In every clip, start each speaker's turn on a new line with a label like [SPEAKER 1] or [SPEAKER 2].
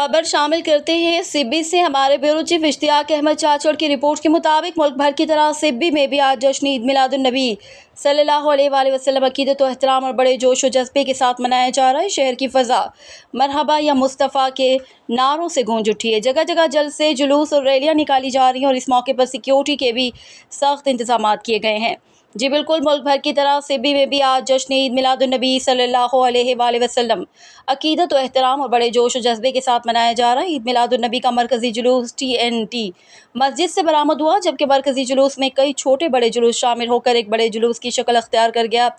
[SPEAKER 1] खबर शामिल करते हैं सिब्बी से। हमारे ब्यूरो चीफ इश्तियाक अहमद चाचड़ की रिपोर्ट के मुताबिक मुल्क भर की तरह सिब्बी में भी आज जश्न ईद मिलादुन्नबी सल्लल्लाहु अलैहि वसल्लम अकीदत व एहतराम और बड़े जोश व जज्बे के साथ मनाया जा रहा है। शहर की फ़ज़ा मरहबा या मुस्तफ़ा के नारों से गूंज उठी है। जगह जगह जलसे, जुलूस और रैलियाँ निकाली जा रही हैं और इस मौके पर सिक्योरिटी के भी सख्त इंतजाम किए गए हैं। जी बिल्कुल, मुल्क भर की तरह सिब्बी में भी आज जश्न ईद मिलादुन्नबी सल्लल्लाहु अलैहि वसल्लम अकीदत व एहतराम और बड़े जोश व जज्बे के साथ मनाया जा रहा है। ईद मिलादुन्नबी का मरकज़ी जुलूस TNT मस्जिद से बरामद हुआ, जबकि मरकज़ी जुलूस में कई छोटे बड़े जुलूस शामिल होकर एक बड़े जुलूस की शक्ल अख्तियार कर गया।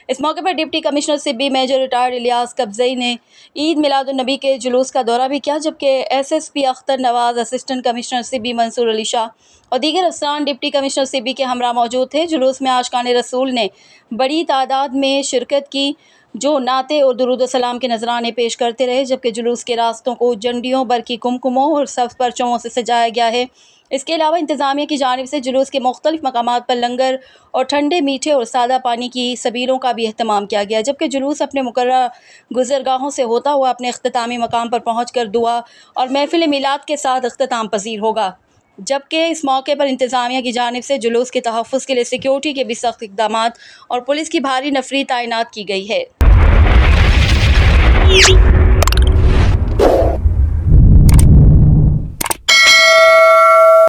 [SPEAKER 1] इस मौके पर डिप्टी कमिश्नर सिब्बी मेजर रिटायर्ड इलियास कब्ज़ई ने ईद मिलादुन्नबी के जुलूस का दौरा भी किया, जबकि SSP अख्तर नवाज़, असिस्टेंट कमिश्नर सिब्बी मंसूर अली शाह और दीगर अफसरान डिप्टी कमिश्नर सिब्बी के हमरा मौजूद थे। जुलूस में आशिकान रसूल ने बड़ी तादाद में शिरकत की, जो नाते और दुरूद सलाम के नजराने पेश करते रहे, जबकि जुलूस के रास्तों को झंडियों, बरकी कुमकुमों और सब्ज़ परचमों से सजाया गया है। इसके अलावा इंतज़ामिया की जानिब से जुलूस के मुख्तलिफ मकामात पर लंगर और ठंडे, मीठे और सादा पानी की सबीलों का भी अहतमाम किया गया, जबकि जुलूस अपने मुकर्रर गुज़रगाहों से होता हुआ अपने अख्तितामी मकाम पर पहुँच कर दुआ और महफिल मिलाद के साथ अख्तिताम पजीर होगा। जबकि इस मौके पर इंतज़ामिया की जानिब से जुलूस के तहफ़्फ़ुज़ के लिए सिक्योरिटी के भी सख्त इक़दामात और पुलिस की भारी नफरी तैनात की गई है।